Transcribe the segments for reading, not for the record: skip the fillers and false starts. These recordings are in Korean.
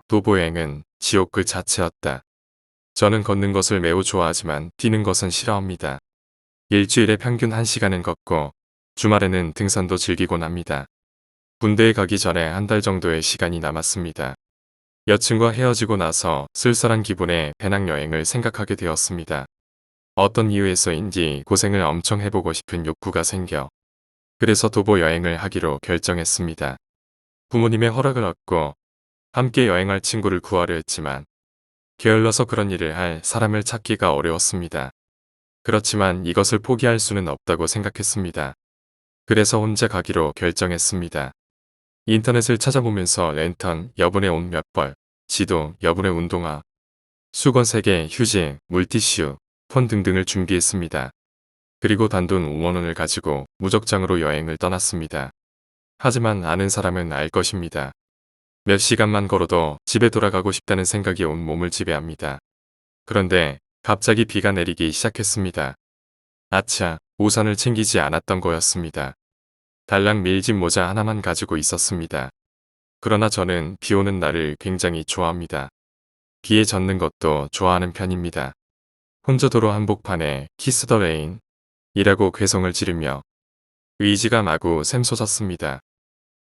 도보여행은 지옥 그 자체였다. 저는 걷는 것을 매우 좋아하지만 뛰는 것은 싫어합니다. 일주일에 평균 1시간은 걷고 주말에는 등산도 즐기곤 합니다. 군대에 가기 전에 한 달 정도의 시간이 남았습니다. 여친과 헤어지고 나서 쓸쓸한 기분에 배낭여행을 생각하게 되었습니다. 어떤 이유에서인지 고생을 엄청 해보고 싶은 욕구가 생겨 그래서 도보 여행을 하기로 결정했습니다. 부모님의 허락을 얻고 함께 여행할 친구를 구하려 했지만 게을러서 그런 일을 할 사람을 찾기가 어려웠습니다. 그렇지만 이것을 포기할 수는 없다고 생각했습니다. 그래서 혼자 가기로 결정했습니다. 인터넷을 찾아보면서 랜턴, 여분의 옷 몇 벌, 지도, 여분의 운동화, 수건 3개, 휴지, 물티슈, 폰 등등을 준비했습니다. 그리고 단돈 5만원을 가지고 무적장으로 여행을 떠났습니다. 하지만 아는 사람은 알 것입니다. 몇 시간만 걸어도 집에 돌아가고 싶다는 생각이 온 몸을 지배합니다. 그런데 갑자기 비가 내리기 시작했습니다. 아차, 우산을 챙기지 않았던 거였습니다. 달랑 밀짚 모자 하나만 가지고 있었습니다. 그러나 저는 비 오는 날을 굉장히 좋아합니다. 비에 젖는 것도 좋아하는 편입니다. 혼자 도로 한복판에 키스 더 레인 이라고 괴성을 지르며 의지가 마구 샘솟았습니다.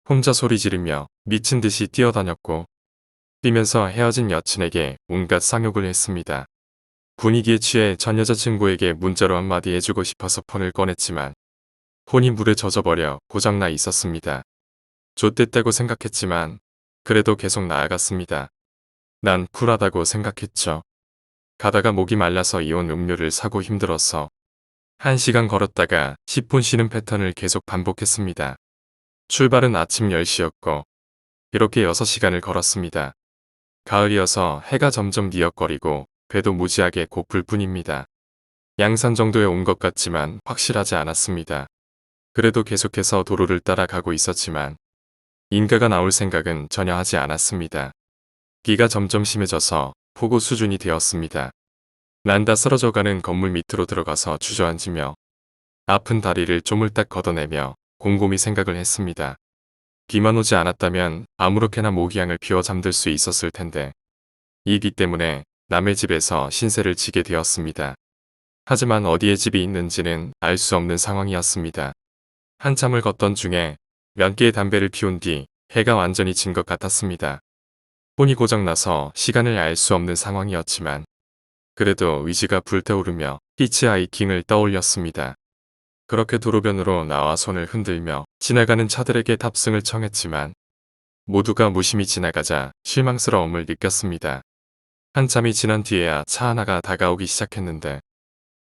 혼자 소리 지르며 미친 듯이 뛰어다녔고 뛰면서 헤어진 여친에게 온갖 상욕을 했습니다. 분위기에 취해 전 여자친구에게 문자로 한마디 해주고 싶어서 폰을 꺼냈지만 폰이 물에 젖어버려 고장나 있었습니다. 좆됐다고 생각했지만 그래도 계속 나아갔습니다. 난 쿨하다고 생각했죠. 가다가 목이 말라서 이온 음료를 사고 힘들어서 1시간 걸었다가 10분 쉬는 패턴을 계속 반복했습니다. 출발은 아침 10시였고 이렇게 6시간을 걸었습니다. 가을이어서 해가 점점 니역거리고 배도 무지하게 고플 뿐입니다. 양산 정도에 온 것 같지만 확실하지 않았습니다. 그래도 계속해서 도로를 따라가고 있었지만 인가가 나올 생각은 전혀 하지 않았습니다. 비가 점점 심해져서 폭우 수준이 되었습니다. 난다 쓰러져가는 건물 밑으로 들어가서 주저앉으며 아픈 다리를 조물딱 걷어내며 곰곰이 생각을 했습니다. 비만 오지 않았다면 아무렇게나 모기향을 피워 잠들 수 있었을 텐데 이 비 때문에 남의 집에서 신세를 지게 되었습니다. 하지만 어디에 집이 있는지는 알 수 없는 상황이었습니다. 한참을 걷던 중에 몇 개의 담배를 피운 뒤 해가 완전히 진 것 같았습니다. 폰이 고장나서 시간을 알 수 없는 상황이었지만 그래도 의지가 불타오르며 히치하이킹을 떠올렸습니다. 그렇게 도로변으로 나와 손을 흔들며 지나가는 차들에게 탑승을 청했지만 모두가 무심히 지나가자 실망스러움을 느꼈습니다. 한참이 지난 뒤에야 차 하나가 다가오기 시작했는데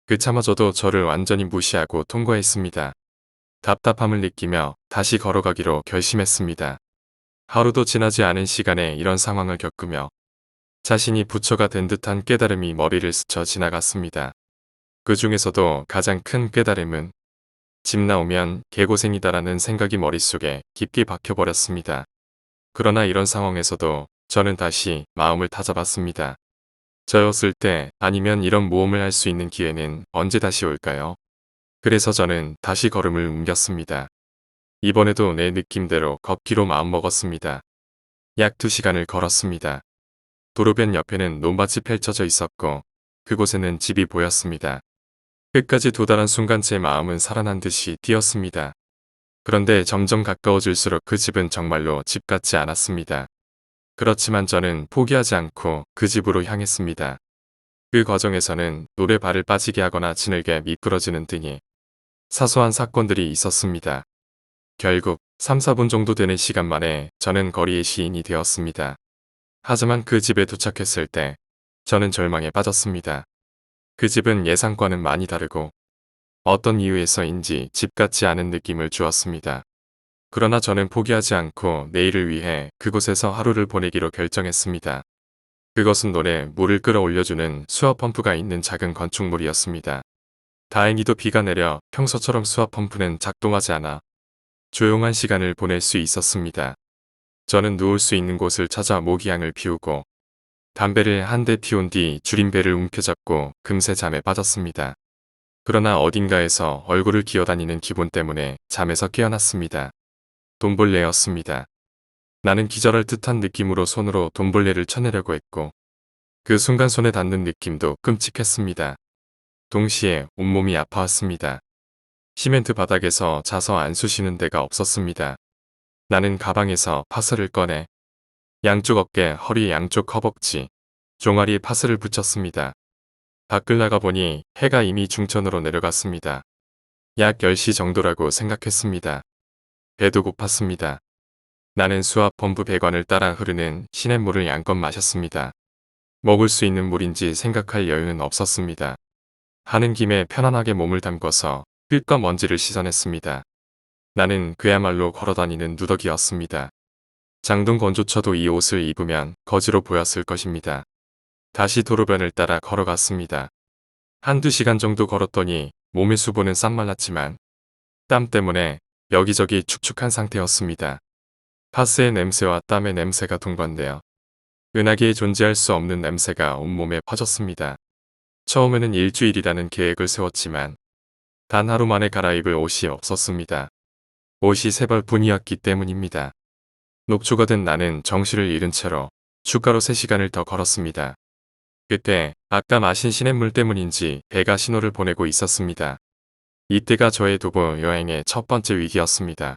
그 차마저도 저를 완전히 무시하고 통과했습니다. 답답함을 느끼며 다시 걸어가기로 결심했습니다. 하루도 지나지 않은 시간에 이런 상황을 겪으며 자신이 부처가 된 듯한 깨달음이 머리를 스쳐 지나갔습니다. 그 중에서도 가장 큰 깨달음은 집 나오면 개고생이다라는 생각이 머릿속에 깊이 박혀버렸습니다. 그러나 이런 상황에서도 저는 다시 마음을 다잡았습니다. 저였을 때 아니면 이런 모험을 할 수 있는 기회는 언제 다시 올까요? 그래서 저는 다시 걸음을 옮겼습니다. 이번에도 내 느낌대로 걷기로 마음먹었습니다. 약 2시간을 걸었습니다. 도로변 옆에는 논밭이 펼쳐져 있었고 그곳에는 집이 보였습니다. 끝까지 도달한 순간 제 마음은 살아난 듯이 뛰었습니다. 그런데 점점 가까워질수록 그 집은 정말로 집 같지 않았습니다. 그렇지만 저는 포기하지 않고 그 집으로 향했습니다. 그 과정에서는 노래 발을 빠지게 하거나 지늘게 미끄러지는 등의 사소한 사건들이 있었습니다. 결국 3, 4분 정도 되는 시간 만에 저는 거리의 시인이 되었습니다. 하지만 그 집에 도착했을 때 저는 절망에 빠졌습니다. 그 집은 예상과는 많이 다르고 어떤 이유에서인지 집 같지 않은 느낌을 주었습니다. 그러나 저는 포기하지 않고 내일을 위해 그곳에서 하루를 보내기로 결정했습니다. 그것은 논에 물을 끌어올려주는 수압 펌프가 있는 작은 건축물이었습니다. 다행히도 비가 내려 평소처럼 수압 펌프는 작동하지 않아 조용한 시간을 보낼 수 있었습니다. 저는 누울 수 있는 곳을 찾아 모기향을 피우고 담배를 한 대 피운 뒤 줄임배를 움켜잡고 금세 잠에 빠졌습니다. 그러나 어딘가에서 얼굴을 기어다니는 기분 때문에 잠에서 깨어났습니다. 돈벌레였습니다. 나는 기절할 듯한 느낌으로 손으로 돈벌레를 쳐내려고 했고 그 순간 손에 닿는 느낌도 끔찍했습니다. 동시에 온몸이 아파왔습니다. 시멘트 바닥에서 자서 안 쑤시는 데가 없었습니다. 나는 가방에서 파스를 꺼내 양쪽 어깨, 허리, 양쪽 허벅지, 종아리에 파스를 붙였습니다. 밖을 나가보니 해가 이미 중천으로 내려갔습니다. 약 10시 정도라고 생각했습니다. 배도 고팠습니다. 나는 수압 펌프 배관을 따라 흐르는 시냇물을 양껏 마셨습니다. 먹을 수 있는 물인지 생각할 여유는 없었습니다. 하는 김에 편안하게 몸을 담궈서 흙과 먼지를 씻어냈습니다. 나는 그야말로 걸어다니는 누더기였습니다. 장동 건조쳐도 이 옷을 입으면 거지로 보였을 것입니다. 다시 도로변을 따라 걸어갔습니다. 한두 시간 정도 걸었더니 몸의 수분은 싹 말랐지만 땀 때문에 여기저기 축축한 상태였습니다. 파스의 냄새와 땀의 냄새가 동반되어 은하계에 존재할 수 없는 냄새가 온몸에 퍼졌습니다. 처음에는 일주일이라는 계획을 세웠지만 단 하루 만에 갈아입을 옷이 없었습니다. 옷이 세 벌뿐이었기 때문입니다. 녹초가 된 나는 정신을 잃은 채로 추가로 3시간을 더 걸었습니다. 그때 아까 마신 시냇물 때문인지 배가 신호를 보내고 있었습니다. 이때가 저의 도보 여행의 첫 번째 위기였습니다.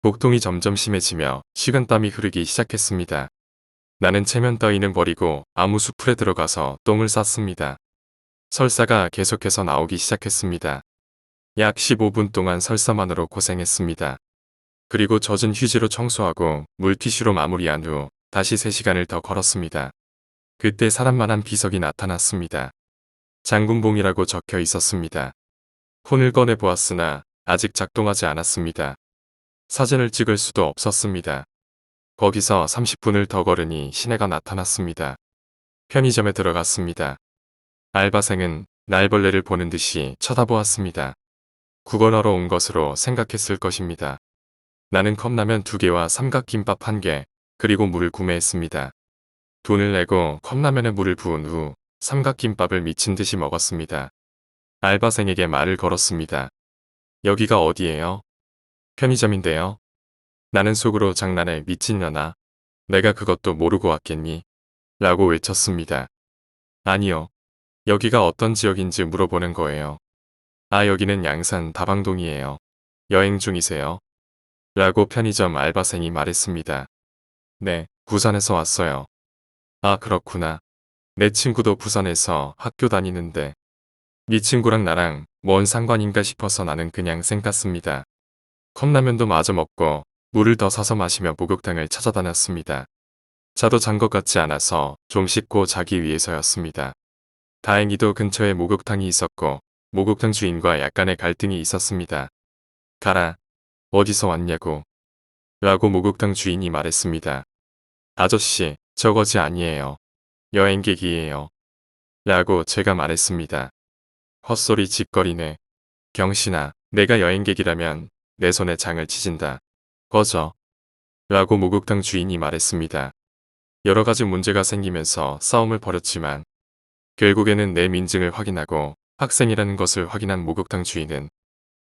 복통이 점점 심해지며 식은땀이 흐르기 시작했습니다. 나는 체면 따위는 버리고 아무 수풀에 들어가서 똥을 쌌습니다. 설사가 계속해서 나오기 시작했습니다. 약 15분 동안 설사만으로 고생했습니다. 그리고 젖은 휴지로 청소하고 물티슈로 마무리한 후 다시 3시간을 더 걸었습니다. 그때 사람만한 비석이 나타났습니다. 장군봉이라고 적혀 있었습니다. 폰을 꺼내 보았으나 아직 작동하지 않았습니다. 사진을 찍을 수도 없었습니다. 거기서 30분을 더 걸으니 시내가 나타났습니다. 편의점에 들어갔습니다. 알바생은 날벌레를 보는 듯이 쳐다보았습니다. 구걸하러 온 것으로 생각했을 것입니다. 나는 컵라면 2개와 삼각김밥 1개, 그리고 물을 구매했습니다. 돈을 내고 컵라면에 물을 부은 후 삼각김밥을 미친 듯이 먹었습니다. 알바생에게 말을 걸었습니다. 여기가 어디예요? 편의점인데요. 나는 속으로 장난에 미친년아. 내가 그것도 모르고 왔겠니? 라고 외쳤습니다. 아니요. 여기가 어떤 지역인지 물어보는 거예요. 아, 여기는 양산 다방동이에요. 여행 중이세요? 라고 편의점 알바생이 말했습니다. 네, 부산에서 왔어요. 아, 그렇구나. 내 친구도 부산에서 학교 다니는데 네 친구랑 나랑 뭔 상관인가 싶어서 나는 그냥 쌩깠습니다. 컵라면도 마저 먹고 물을 더 사서 마시며 목욕탕을 찾아다녔습니다. 자도 잔 것 같지 않아서 좀 씻고 자기 위해서였습니다. 다행히도 근처에 목욕탕이 있었고 목욕탕 주인과 약간의 갈등이 있었습니다. 가라. 어디서 왔냐고. 라고 목욕탕 주인이 말했습니다. 아저씨, 저 거지 아니에요. 여행객이에요. 라고 제가 말했습니다. 헛소리 짓거리네. 경신아, 내가 여행객이라면 내 손에 장을 치진다. 꺼져. 라고 목욕탕 주인이 말했습니다. 여러 가지 문제가 생기면서 싸움을 벌였지만 결국에는 내 민증을 확인하고 학생이라는 것을 확인한 목욕탕 주인은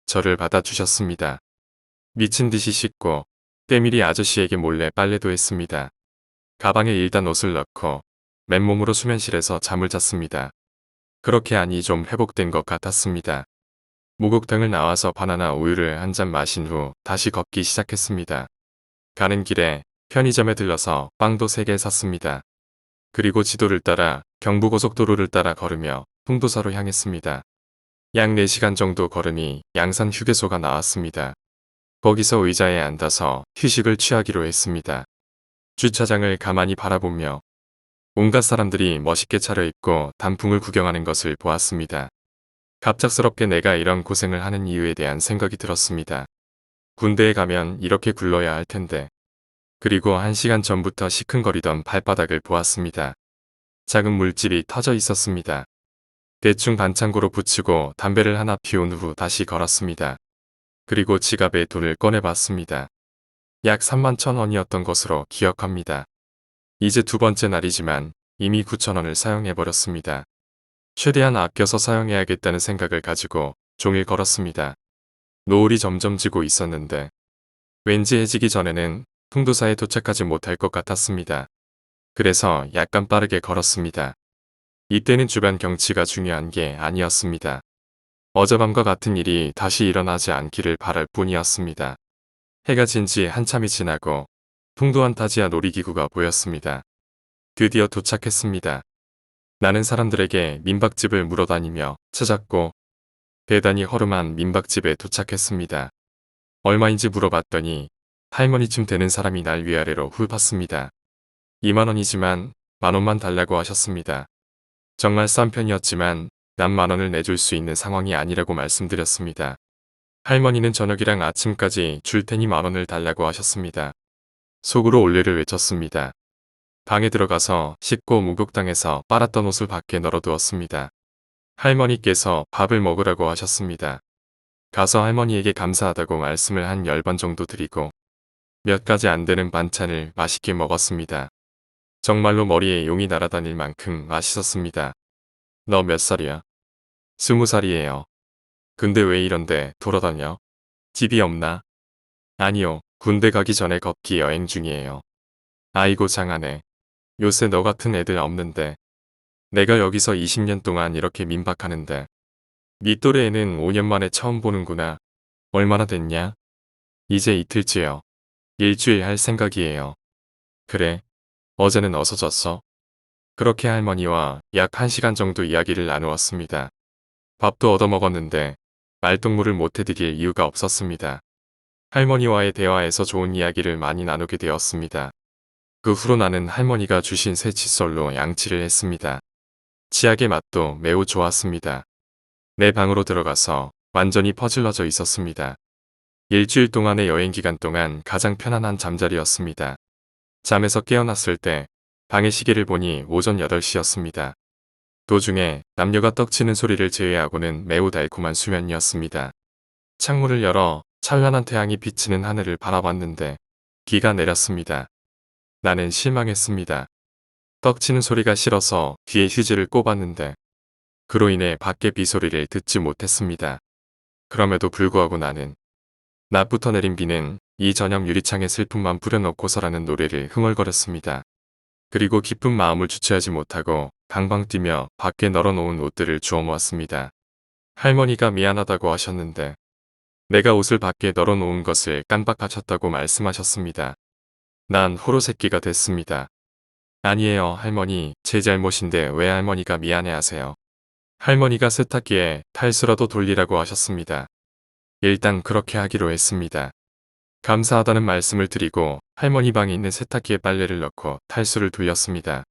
저를 받아주셨습니다. 미친 듯이 씻고 때밀이 아저씨에게 몰래 빨래도 했습니다. 가방에 일단 옷을 넣고 맨몸으로 수면실에서 잠을 잤습니다. 그렇게 하니 좀 회복된 것 같았습니다. 목욕탕을 나와서 바나나 우유를 한 잔 마신 후 다시 걷기 시작했습니다. 가는 길에 편의점에 들러서 빵도 3개 샀습니다. 그리고 지도를 따라 경부고속도로를 따라 걸으며 풍도사로 향했습니다. 약 4시간 정도 걸으니 양산 휴게소가 나왔습니다. 거기서 의자에 앉아서 휴식을 취하기로 했습니다. 주차장을 가만히 바라보며 온갖 사람들이 멋있게 차려입고 단풍을 구경하는 것을 보았습니다. 갑작스럽게 내가 이런 고생을 하는 이유에 대한 생각이 들었습니다. 군대에 가면 이렇게 굴러야 할 텐데. 그리고 1시간 전부터 시큰거리던 발바닥을 보았습니다. 작은 물집이 터져 있었습니다. 대충 반창고로 붙이고 담배를 하나 피운 후 다시 걸었습니다. 그리고 지갑에 돈을 꺼내봤습니다. 약 31,000원이었던 것으로 기억합니다. 이제 2번째 날이지만 이미 9,000원을 사용해버렸습니다. 최대한 아껴서 사용해야겠다는 생각을 가지고 종일 걸었습니다. 노을이 점점 지고 있었는데 왠지 해지기 전에는 통도사에 도착하지 못할 것 같았습니다. 그래서 약간 빠르게 걸었습니다. 이때는 주변 경치가 중요한 게 아니었습니다. 어젯밤과 같은 일이 다시 일어나지 않기를 바랄 뿐이었습니다. 해가 진 지 한참이 지나고 풍부한 타지와 놀이기구가 보였습니다. 드디어 도착했습니다. 나는 사람들에게 민박집을 물어다니며 찾았고 대단히 허름한 민박집에 도착했습니다. 얼마인지 물어봤더니 할머니쯤 되는 사람이 날 위아래로 훑었습니다. 2만 원이지만 1,000원만 달라고 하셨습니다. 정말 싼 편이었지만 난 10,000원을 내줄 수 있는 상황이 아니라고 말씀드렸습니다. 할머니는 저녁이랑 아침까지 줄 테니 10,000원을 달라고 하셨습니다. 속으로 올레를 외쳤습니다. 방에 들어가서 씻고 목욕탕에서 빨았던 옷을 밖에 널어두었습니다. 할머니께서 밥을 먹으라고 하셨습니다. 가서 할머니에게 감사하다고 말씀을 한 10번 정도 드리고 몇 가지 안 되는 반찬을 맛있게 먹었습니다. 정말로 머리에 용이 날아다닐 만큼 맛있었습니다. 너 몇 살이야? 20살이에요. 근데 왜 이런데 돌아다녀? 집이 없나? 아니요. 군대 가기 전에 걷기 여행 중이에요. 아이고 장하네. 요새 너 같은 애들 없는데. 내가 여기서 20년 동안 이렇게 민박하는데. 네 또래에는 5년 만에 처음 보는구나. 얼마나 됐냐? 이제 이틀째요. 일주일 할 생각이에요. 그래. 어제는 어서 졌어? 그렇게 할머니와 약 1시간 정도 이야기를 나누었습니다. 밥도 얻어먹었는데 말동무를 못 해드릴 이유가 없었습니다. 할머니와의 대화에서 좋은 이야기를 많이 나누게 되었습니다. 그 후로 나는 할머니가 주신 새 칫솔로 양치를 했습니다. 치약의 맛도 매우 좋았습니다. 내 방으로 들어가서 완전히 퍼질러져 있었습니다. 일주일 동안의 여행 기간 동안 가장 편안한 잠자리였습니다. 잠에서 깨어났을 때 방의 시계를 보니 오전 8시였습니다. 도중에 남녀가 떡치는 소리를 제외하고는 매우 달콤한 수면이었습니다. 창문을 열어 찬란한 태양이 비치는 하늘을 바라봤는데 비가 내렸습니다. 나는 실망했습니다. 떡치는 소리가 싫어서 뒤에 휴지를 꼽았는데 그로 인해 밖의 비 소리를 듣지 못했습니다. 그럼에도 불구하고 나는 낮부터 내린 비는 이 저녁 유리창에 슬픔만 뿌려놓고서라는 노래를 흥얼거렸습니다. 그리고 기쁜 마음을 주체하지 못하고 방방 뛰며 밖에 널어놓은 옷들을 주워 모았습니다. 할머니가 미안하다고 하셨는데 내가 옷을 밖에 널어놓은 것을 깜빡하셨다고 말씀하셨습니다. 난 호로새끼가 됐습니다. 아니에요 할머니, 제 잘못인데 왜 할머니가 미안해하세요. 할머니가 세탁기에 탈수라도 돌리라고 하셨습니다. 일단 그렇게 하기로 했습니다. 감사하다는 말씀을 드리고 할머니 방에 있는 세탁기에 빨래를 넣고 탈수를 돌렸습니다.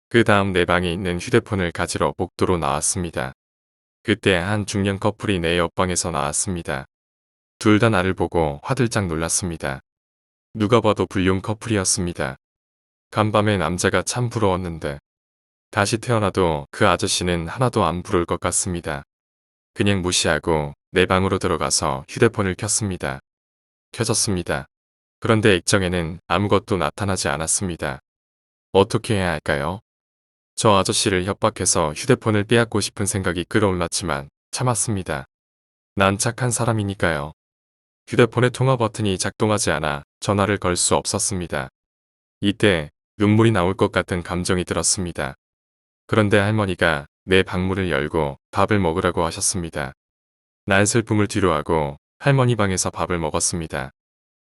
그 다음 내 방에 있는 휴대폰을 가지러 복도로 나왔습니다. 그때 한 중년 커플이 내 옆방에서 나왔습니다. 둘 다 나를 보고 화들짝 놀랐습니다. 누가 봐도 불륜 커플이었습니다. 간밤에 남자가 참 부러웠는데 다시 태어나도 그 아저씨는 하나도 안 부러울 것 같습니다. 그냥 무시하고 내 방으로 들어가서 휴대폰을 켰습니다. 켜졌습니다. 그런데 액정에는 아무것도 나타나지 않았습니다. 어떻게 해야 할까요? 저 아저씨를 협박해서 휴대폰을 빼앗고 싶은 생각이 끌어올랐지만 참았습니다. 난 착한 사람이니까요. 휴대폰의 통화 버튼이 작동하지 않아 전화를 걸 수 없었습니다. 이때 눈물이 나올 것 같은 감정이 들었습니다. 그런데 할머니가 내 방문을 열고 밥을 먹으라고 하셨습니다. 난 슬픔을 뒤로하고 할머니 방에서 밥을 먹었습니다.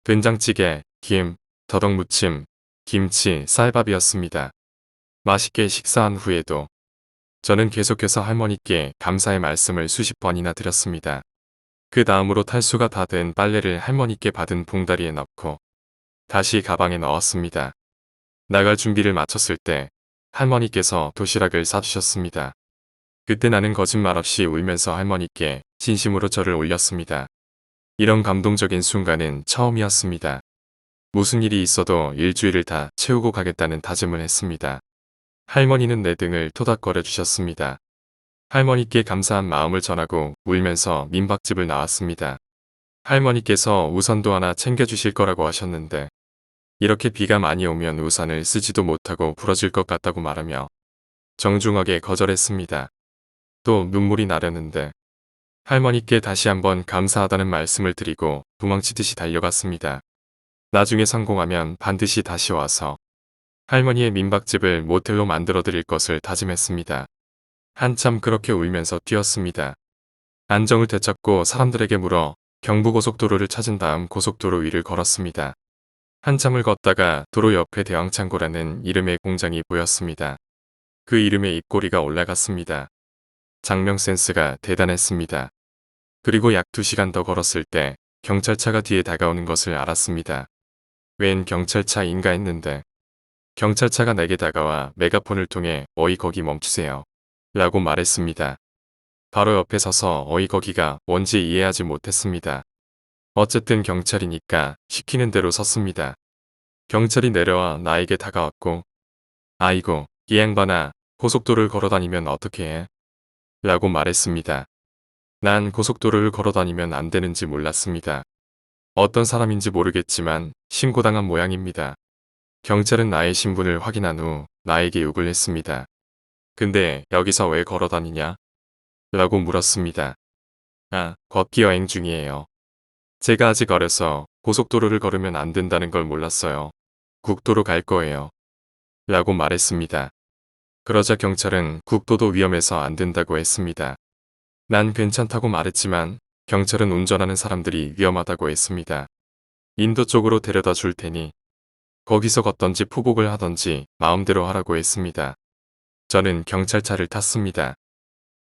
된장찌개, 김, 더덕무침, 김치, 쌀밥이었습니다. 맛있게 식사한 후에도 저는 계속해서 할머니께 감사의 말씀을 수십 번이나 드렸습니다. 그 다음으로 탈수가 다 된 빨래를 할머니께 받은 봉다리에 넣고 다시 가방에 넣었습니다. 나갈 준비를 마쳤을 때 할머니께서 도시락을 싸주셨습니다. 그때 나는 거짓말 없이 울면서 할머니께 진심으로 절을 올렸습니다. 이런 감동적인 순간은 처음이었습니다. 무슨 일이 있어도 일주일을 다 채우고 가겠다는 다짐을 했습니다. 할머니는 내 등을 토닥거려 주셨습니다. 할머니께 감사한 마음을 전하고 울면서 민박집을 나왔습니다. 할머니께서 우산도 하나 챙겨주실 거라고 하셨는데 이렇게 비가 많이 오면 우산을 쓰지도 못하고 부러질 것 같다고 말하며 정중하게 거절했습니다. 또 눈물이 나려는데 할머니께 다시 한번 감사하다는 말씀을 드리고 도망치듯이 달려갔습니다. 나중에 성공하면 반드시 다시 와서 할머니의 민박집을 모텔로 만들어 드릴 것을 다짐했습니다. 한참 그렇게 울면서 뛰었습니다. 안정을 되찾고 사람들에게 물어 경부고속도로를 찾은 다음 고속도로 위를 걸었습니다. 한참을 걷다가 도로 옆에 대왕창고라는 이름의 공장이 보였습니다. 그 이름에 입꼬리가 올라갔습니다. 장명 센스가 대단했습니다. 그리고 약 2시간 더 걸었을 때 경찰차가 뒤에 다가오는 것을 알았습니다. 웬 경찰차인가 했는데 경찰차가 내게 다가와 메가폰을 통해 어이 거기 멈추세요. 라고 말했습니다. 바로 옆에 서서 어이 거기가 뭔지 이해하지 못했습니다. 어쨌든 경찰이니까 시키는 대로 섰습니다. 경찰이 내려와 나에게 다가왔고 아이고 이 양반아 고속도로를 걸어다니면 어떻게 해? 라고 말했습니다. 난 고속도로를 걸어다니면 안 되는지 몰랐습니다. 어떤 사람인지 모르겠지만 신고당한 모양입니다. 경찰은 나의 신분을 확인한 후 나에게 욕을 했습니다. 근데 여기서 왜 걸어다니냐? 라고 물었습니다. 아, 걷기 여행 중이에요. 제가 아직 어려서 고속도로를 걸으면 안 된다는 걸 몰랐어요. 국도로 갈 거예요. 라고 말했습니다. 그러자 경찰은 국도도 위험해서 안 된다고 했습니다. 난 괜찮다고 말했지만 경찰은 운전하는 사람들이 위험하다고 했습니다. 인도 쪽으로 데려다 줄 테니 거기서 걷던지 포복을 하던지 마음대로 하라고 했습니다. 저는 경찰차를 탔습니다.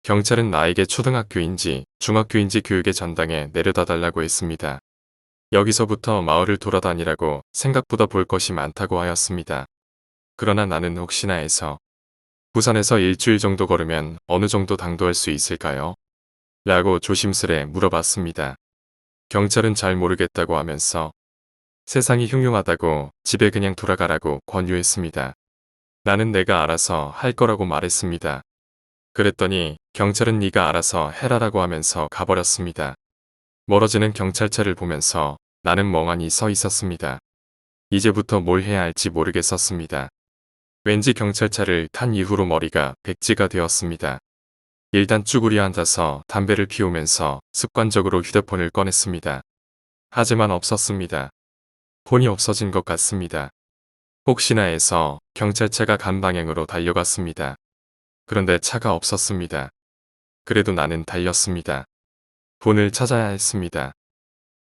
경찰은 나에게 초등학교인지 중학교인지 교육의 전당에 내려다 달라고 했습니다. 여기서부터 마을을 돌아다니라고 생각보다 볼 것이 많다고 하였습니다. 그러나 나는 혹시나 해서 부산에서 일주일 정도 걸으면 어느 정도 당도할 수 있을까요? 라고 조심스레 물어봤습니다. 경찰은 잘 모르겠다고 하면서 세상이 흉흉하다고 집에 그냥 돌아가라고 권유했습니다. 나는 내가 알아서 할 거라고 말했습니다. 그랬더니 경찰은 네가 알아서 해라라고 하면서 가버렸습니다. 멀어지는 경찰차를 보면서 나는 멍하니 서 있었습니다. 이제부터 뭘 해야 할지 모르겠었습니다. 왠지 경찰차를 탄 이후로 머리가 백지가 되었습니다. 일단 쭈그려 앉아서 담배를 피우면서 습관적으로 휴대폰을 꺼냈습니다. 하지만 없었습니다. 폰이 없어진 것 같습니다. 혹시나 해서 경찰차가 간 방향으로 달려갔습니다. 그런데 차가 없었습니다. 그래도 나는 달렸습니다. 폰을 찾아야 했습니다.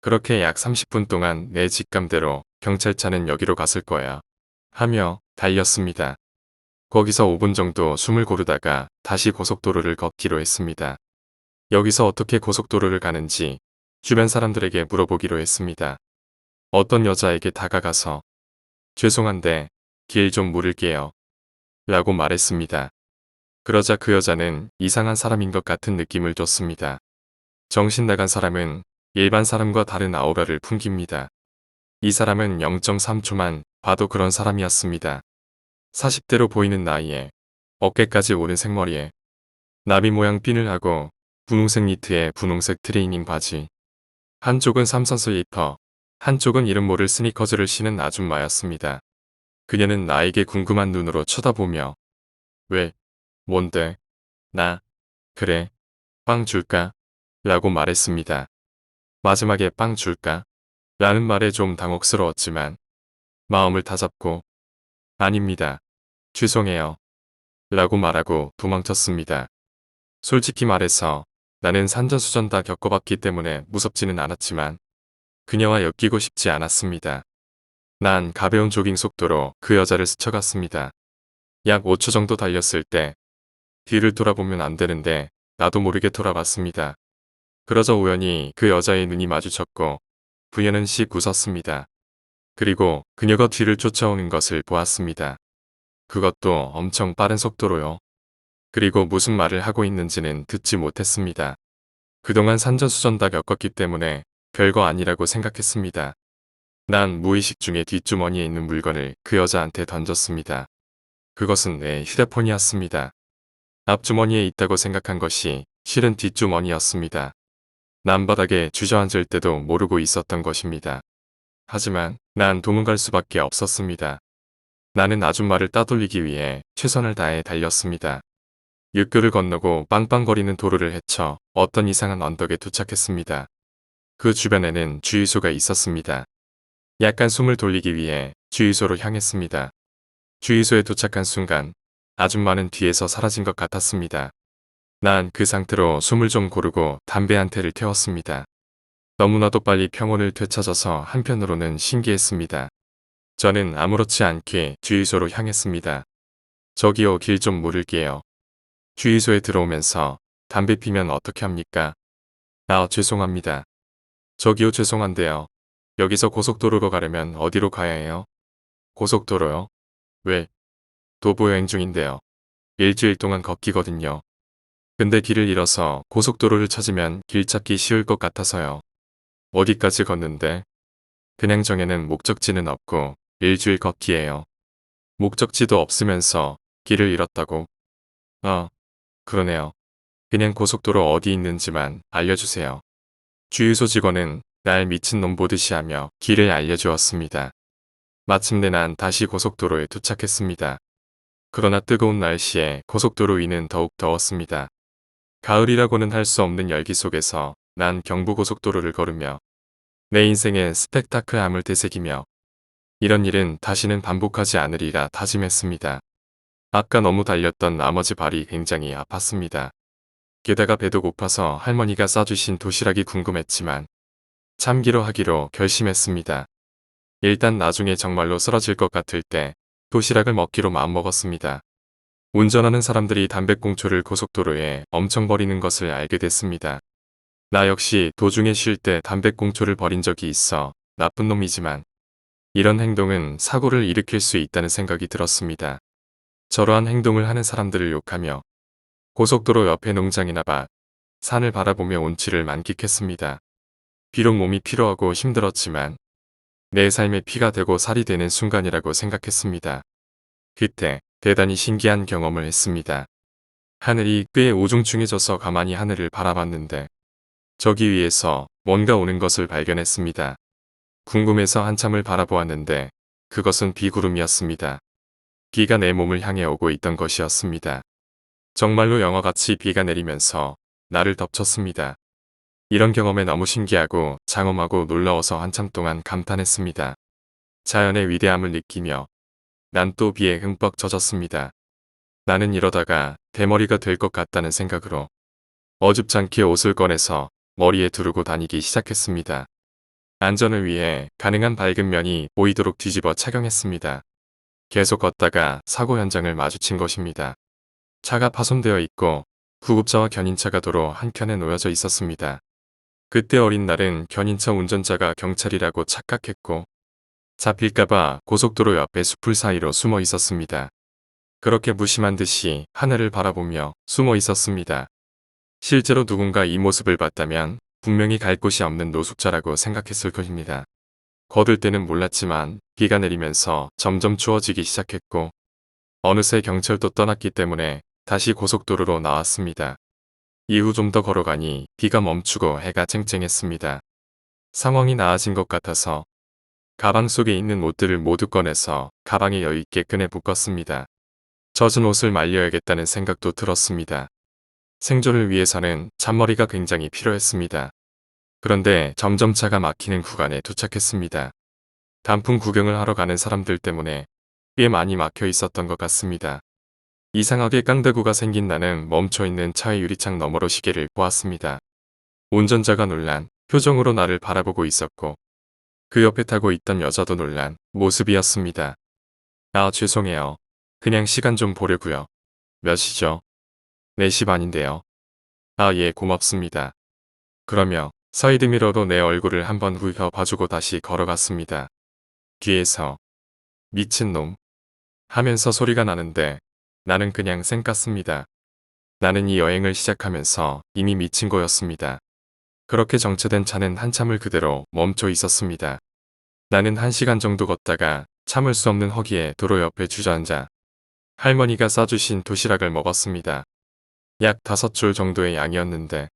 그렇게 약 30분 동안 내 직감대로 경찰차는 여기로 갔을 거야 하며 달렸습니다. 거기서 5분 정도 숨을 고르다가 다시 고속도로를 걷기로 했습니다. 여기서 어떻게 고속도로를 가는지 주변 사람들에게 물어보기로 했습니다. 어떤 여자에게 다가가서 죄송한데 길 좀 물을게요. 라고 말했습니다. 그러자 그 여자는 이상한 사람인 것 같은 느낌을 줬습니다. 정신 나간 사람은 일반 사람과 다른 아우라를 풍깁니다. 이 사람은 0.3초만 봐도 그런 사람이었습니다. 40대로 보이는 나이에 어깨까지 오른 생머리에 나비 모양 핀을 하고 분홍색 니트에 분홍색 트레이닝 바지. 한쪽은 삼선 슬리퍼, 한쪽은 이름 모를 스니커즈를 신은 아줌마였습니다. 그녀는 나에게 궁금한 눈으로 쳐다보며 왜? 뭔데? 나? 그래. 빵 줄까? 라고 말했습니다. 마지막에 빵 줄까? 라는 말에 좀 당혹스러웠지만 마음을 다잡고 아닙니다. 죄송해요. 라고 말하고 도망쳤습니다. 솔직히 말해서 나는 산전수전 다 겪어봤기 때문에 무섭지는 않았지만 그녀와 엮이고 싶지 않았습니다. 난 가벼운 조깅 속도로 그 여자를 스쳐갔습니다. 약 5초 정도 달렸을 때 뒤를 돌아보면 안 되는데 나도 모르게 돌아봤습니다. 그러자 우연히 그 여자의 눈이 마주쳤고 그녀는 씩 웃었습니다. 그리고 그녀가 뒤를 쫓아오는 것을 보았습니다. 그것도 엄청 빠른 속도로요. 그리고 무슨 말을 하고 있는지는 듣지 못했습니다. 그동안 산전수전 다 겪었기 때문에 별거 아니라고 생각했습니다. 난 무의식 중에 뒷주머니에 있는 물건을 그 여자한테 던졌습니다. 그것은 내 휴대폰이었습니다. 앞주머니에 있다고 생각한 것이 실은 뒷주머니였습니다. 남바닥에 주저앉을 때도 모르고 있었던 것입니다. 하지만 난 도망갈 수밖에 없었습니다. 나는 아줌마를 따돌리기 위해 최선을 다해 달렸습니다. 육교를 건너고 빵빵거리는 도로를 헤쳐 어떤 이상한 언덕에 도착했습니다. 그 주변에는 주유소가 있었습니다. 약간 숨을 돌리기 위해 주유소로 향했습니다. 주유소에 도착한 순간 아줌마는 뒤에서 사라진 것 같았습니다. 난 그 상태로 숨을 좀 고르고 담배 한 태를 태웠습니다. 너무나도 빨리 평온을 되찾아서 한편으로는 신기했습니다. 저는 아무렇지 않게 주유소로 향했습니다. 저기요, 길 좀 물을게요. 주유소에 들어오면서 담배 피면 어떻게 합니까? 아, 죄송합니다. 저기요, 죄송한데요. 여기서 고속도로로 가려면 어디로 가야 해요? 고속도로요? 왜? 도보여행 중인데요. 일주일 동안 걷기거든요. 근데 길을 잃어서 고속도로를 찾으면 길 찾기 쉬울 것 같아서요. 어디까지 걷는데? 그냥 정해는 목적지는 없고 일주일 걷기예요. 목적지도 없으면서 길을 잃었다고? 아, 그러네요. 그냥 고속도로 어디 있는지만 알려주세요. 주유소 직원은 날 미친놈 보듯이 하며 길을 알려주었습니다. 마침내 난 다시 고속도로에 도착했습니다. 그러나 뜨거운 날씨에 고속도로 위는 더욱 더웠습니다. 가을이라고는 할 수 없는 열기 속에서 난 경부고속도로를 걸으며 내 인생의 스펙타클함을 되새기며 이런 일은 다시는 반복하지 않으리라 다짐했습니다. 아까 너무 달렸던 나머지 발이 굉장히 아팠습니다. 게다가 배도 고파서 할머니가 싸주신 도시락이 궁금했지만 참기로 하기로 결심했습니다. 일단 나중에 정말로 쓰러질 것 같을 때 도시락을 먹기로 마음먹었습니다. 운전하는 사람들이 담배꽁초를 고속도로에 엄청 버리는 것을 알게 됐습니다. 나 역시 도중에 쉴 때 담배꽁초를 버린 적이 있어 나쁜 놈이지만 이런 행동은 사고를 일으킬 수 있다는 생각이 들었습니다. 저러한 행동을 하는 사람들을 욕하며 고속도로 옆에 농장이나 밭, 산을 바라보며 온치를 만끽했습니다. 비록 몸이 피로하고 힘들었지만 내 삶의 피가 되고 살이 되는 순간이라고 생각했습니다. 그때 대단히 신기한 경험을 했습니다. 하늘이 꽤 우중충해져서 가만히 하늘을 바라봤는데 저기 위에서 뭔가 오는 것을 발견했습니다. 궁금해서 한참을 바라보았는데 그것은 비구름이었습니다. 비가 내 몸을 향해 오고 있던 것이었습니다. 정말로 영화같이 비가 내리면서 나를 덮쳤습니다. 이런 경험에 너무 신기하고 장엄하고 놀라워서 한참 동안 감탄했습니다. 자연의 위대함을 느끼며 난 또 비에 흠뻑 젖었습니다. 나는 이러다가 대머리가 될 것 같다는 생각으로 어줍잖게 옷을 꺼내서 머리에 두르고 다니기 시작했습니다. 안전을 위해 가능한 밝은 면이 보이도록 뒤집어 착용했습니다. 계속 걷다가 사고 현장을 마주친 것입니다. 차가 파손되어 있고 구급차와 견인차가 도로 한켠에 놓여져 있었습니다. 그때 어린 날은 견인차 운전자가 경찰이라고 착각했고 잡힐까봐 고속도로 옆에 숲을 사이로 숨어 있었습니다. 그렇게 무심한 듯이 하늘을 바라보며 숨어 있었습니다. 실제로 누군가 이 모습을 봤다면 분명히 갈 곳이 없는 노숙자라고 생각했을 것입니다. 거들 때는 몰랐지만 비가 내리면서 점점 추워지기 시작했고 어느새 경찰도 떠났기 때문에 다시 고속도로로 나왔습니다. 이후 좀 더 걸어가니 비가 멈추고 해가 쨍쨍했습니다. 상황이 나아진 것 같아서 가방 속에 있는 옷들을 모두 꺼내서 가방에 여유있게 끈에 묶었습니다. 젖은 옷을 말려야겠다는 생각도 들었습니다. 생존을 위해서는 잔머리가 굉장히 필요했습니다. 그런데 점점 차가 막히는 구간에 도착했습니다. 단풍 구경을 하러 가는 사람들 때문에 꽤 많이 막혀 있었던 것 같습니다. 이상하게 깡대구가 생긴 나는 멈춰있는 차의 유리창 너머로 시계를 보았습니다. 운전자가 놀란 표정으로 나를 바라보고 있었고 그 옆에 타고 있던 여자도 놀란 모습이었습니다. 아, 죄송해요. 그냥 시간 좀 보려고요. 몇 시죠? 4시 반인데요. 아, 예, 고맙습니다. 그러며 사이드미러로 내 얼굴을 한번 훑어봐주고 다시 걸어갔습니다. 뒤에서 미친놈 하면서 소리가 나는데 나는 그냥 쌩 깠습니다. 나는 이 여행을 시작하면서 이미 미친 거였습니다. 그렇게 정체된 차는 한참을 그대로 멈춰 있었습니다. 나는 1시간 정도 걷다가 참을 수 없는 허기에 도로 옆에 주저앉아 할머니가 싸주신 도시락을 먹었습니다. 약 5줄 정도의 양이었는데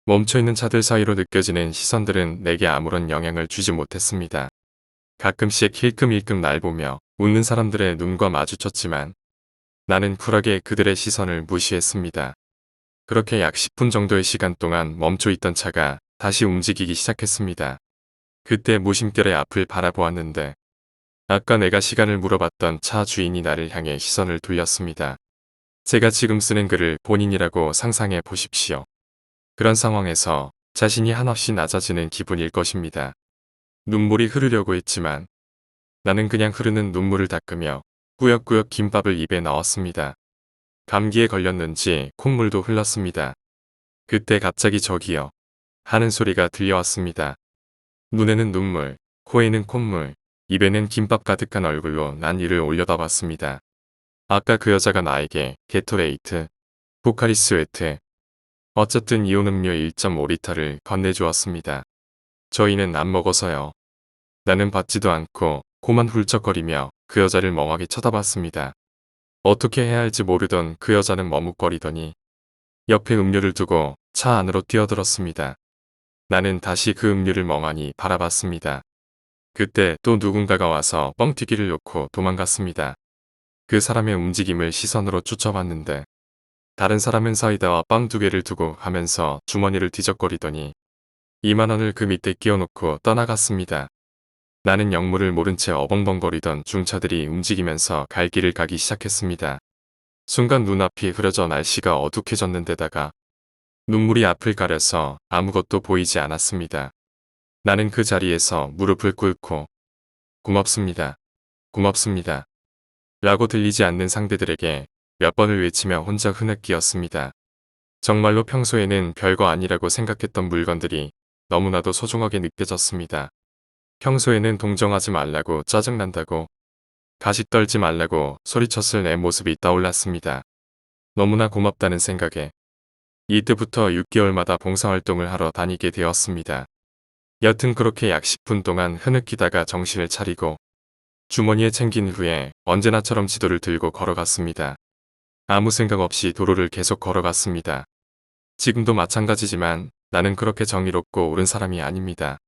멈춰있는 차들 사이로 느껴지는 시선들은 내게 아무런 영향을 주지 못했습니다. 가끔씩 힐끔힐끔 날 보며 웃는 사람들의 눈과 마주쳤지만 나는 쿨하게 그들의 시선을 무시했습니다. 그렇게 약 10분 정도의 시간 동안 멈춰있던 차가 다시 움직이기 시작했습니다. 그때 무심결에 앞을 바라보았는데 아까 내가 시간을 물어봤던 차 주인이 나를 향해 시선을 돌렸습니다. 제가 지금 쓰는 글을 본인이라고 상상해 보십시오. 그런 상황에서 자신이 한없이 낮아지는 기분일 것입니다. 눈물이 흐르려고 했지만 나는 그냥 흐르는 눈물을 닦으며 꾸역꾸역 김밥을 입에 넣었습니다. 감기에 걸렸는지 콧물도 흘렀습니다. 그때 갑자기 저기요 하는 소리가 들려왔습니다. 눈에는 눈물, 코에는 콧물, 입에는 김밥 가득한 얼굴로 난 이를 올려다봤습니다. 아까 그 여자가 나에게 게토레이트, 포카리 스웨트, 어쨌든 이온 음료 1.5리터를 건네주었습니다. 저희는 안 먹어서요. 나는 받지도 않고 코만 훌쩍거리며 그 여자를 멍하게 쳐다봤습니다. 어떻게 해야 할지 모르던 그 여자는 머뭇거리더니 옆에 음료를 두고 차 안으로 뛰어들었습니다. 나는 다시 그 음료를 멍하니 바라봤습니다. 그때 또 누군가가 와서 뻥튀기를 놓고 도망갔습니다. 그 사람의 움직임을 시선으로 쫓아봤는데 다른 사람은 사이다와 빵 2개를 두고 가면서 주머니를 뒤적거리더니 2만 원을 그 밑에 끼워놓고 떠나갔습니다. 나는 영문을 모른 채 어벙벙거리던 중차들이 움직이면서 갈 길을 가기 시작했습니다. 순간 눈앞이 흐려져 날씨가 어둑해졌는데다가 눈물이 앞을 가려서 아무것도 보이지 않았습니다. 나는 그 자리에서 무릎을 꿇고 고맙습니다. 고맙습니다. 라고 들리지 않는 상대들에게 몇 번을 외치며 혼자 흐느끼었습니다. 정말로 평소에는 별거 아니라고 생각했던 물건들이 너무나도 소중하게 느껴졌습니다. 평소에는 동정하지 말라고 짜증난다고 가식 떨지 말라고 소리쳤을 내 모습이 떠올랐습니다. 너무나 고맙다는 생각에 이때부터 6개월마다 봉사활동을 하러 다니게 되었습니다. 여튼 그렇게 약 10분 동안 흐느끼다가 정신을 차리고 주머니에 챙긴 후에 언제나처럼 지도를 들고 걸어갔습니다. 아무 생각 없이 도로를 계속 걸어갔습니다. 지금도 마찬가지지만 나는 그렇게 정의롭고 옳은 사람이 아닙니다.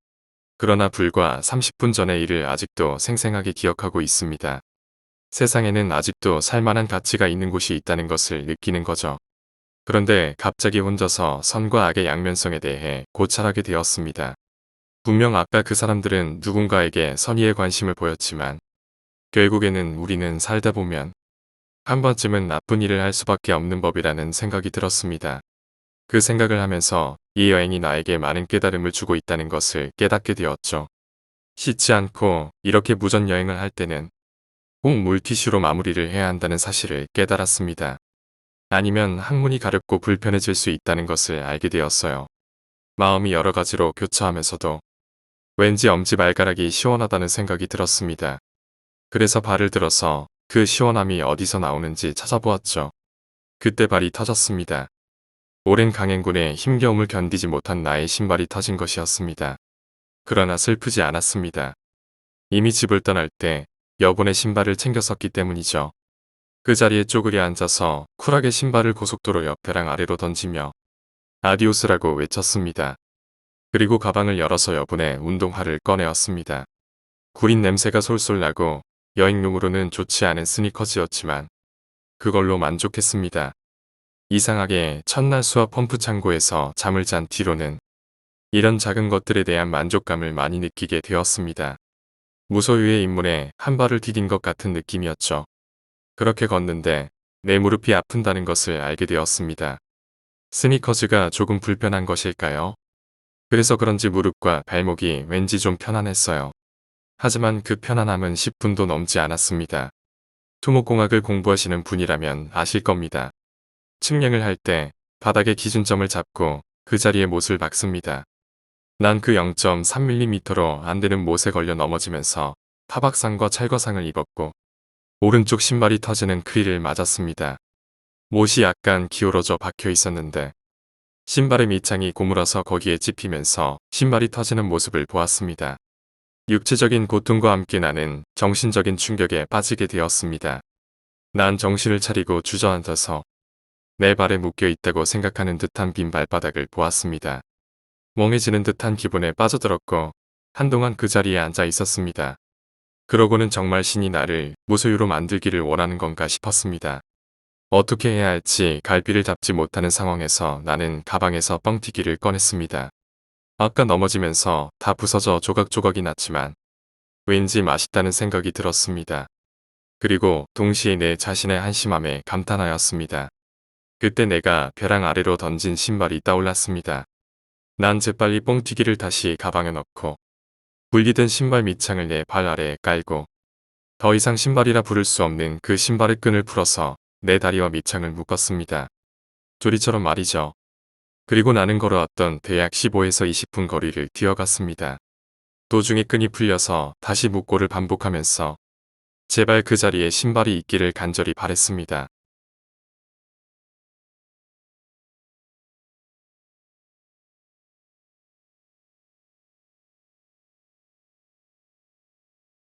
그러나 불과 30분 전의 일을 아직도 생생하게 기억하고 있습니다. 세상에는 아직도 살만한 가치가 있는 곳이 있다는 것을 느끼는 거죠. 그런데 갑자기 혼자서 선과 악의 양면성에 대해 고찰하게 되었습니다. 분명 아까 그 사람들은 누군가에게 선의의 관심을 보였지만 결국에는 우리는 살다 보면 한 번쯤은 나쁜 일을 할 수밖에 없는 법이라는 생각이 들었습니다. 그 생각을 하면서 이 여행이 나에게 많은 깨달음을 주고 있다는 것을 깨닫게 되었죠. 씻지 않고 이렇게 무전 여행을 할 때는 꼭 물티슈로 마무리를 해야 한다는 사실을 깨달았습니다. 아니면 항문이 가렵고 불편해질 수 있다는 것을 알게 되었어요. 마음이 여러 가지로 교차하면서도 왠지 엄지발가락이 시원하다는 생각이 들었습니다. 그래서 발을 들어서 그 시원함이 어디서 나오는지 찾아보았죠. 그때 발이 터졌습니다. 오랜 강행군의 힘겨움을 견디지 못한 나의 신발이 터진 것이었습니다. 그러나 슬프지 않았습니다. 이미 집을 떠날 때 여분의 신발을 챙겼었기 때문이죠. 그 자리에 쪼그려 앉아서 쿨하게 신발을 고속도로 옆에랑 아래로 던지며 아디오스라고 외쳤습니다. 그리고 가방을 열어서 여분의 운동화를 꺼내었습니다. 구린 냄새가 솔솔 나고 여행용으로는 좋지 않은 스니커즈였지만 그걸로 만족했습니다. 이상하게 첫날 수압 펌프 창고에서 잠을 잔 뒤로는 이런 작은 것들에 대한 만족감을 많이 느끼게 되었습니다. 무소유의 인문에 한 발을 디딘 것 같은 느낌이었죠. 그렇게 걷는데 내 무릎이 아픈다는 것을 알게 되었습니다. 스니커즈가 조금 불편한 것일까요? 그래서 그런지 무릎과 발목이 왠지 좀 편안했어요. 하지만 그 편안함은 10분도 넘지 않았습니다. 토목공학을 공부하시는 분이라면 아실 겁니다. 측량을 할 때 바닥의 기준점을 잡고 그 자리에 못을 박습니다. 난 그 0.3mm로 안 되는 못에 걸려 넘어지면서 타박상과 찰거상을 입었고 오른쪽 신발이 터지는 크리를 맞았습니다. 못이 약간 기울어져 박혀 있었는데 신발의 밑창이 고물어서 거기에 찝히면서 신발이 터지는 모습을 보았습니다. 육체적인 고통과 함께 나는 정신적인 충격에 빠지게 되었습니다. 난 정신을 차리고 주저앉아서 내 발에 묶여 있다고 생각하는 듯한 빈 발바닥을 보았습니다. 멍해지는 듯한 기분에 빠져들었고 한동안 그 자리에 앉아 있었습니다. 그러고는 정말 신이 나를 무소유로 만들기를 원하는 건가 싶었습니다. 어떻게 해야 할지 갈피를 잡지 못하는 상황에서 나는 가방에서 뻥튀기를 꺼냈습니다. 아까 넘어지면서 다 부서져 조각조각이 났지만 왠지 맛있다는 생각이 들었습니다. 그리고 동시에 내 자신의 한심함에 감탄하였습니다. 그때 내가 벼랑 아래로 던진 신발이 떠올랐습니다. 난 재빨리 뻥튀기를 다시 가방에 넣고 불리던 신발 밑창을 내 발 아래에 깔고 더 이상 신발이라 부를 수 없는 그 신발의 끈을 풀어서 내 다리와 밑창을 묶었습니다. 조리처럼 말이죠. 그리고 나는 걸어왔던 대략 15에서 20분 거리를 뛰어갔습니다. 도중에 끈이 풀려서 다시 묶고를 반복하면서 제발 그 자리에 신발이 있기를 간절히 바랬습니다.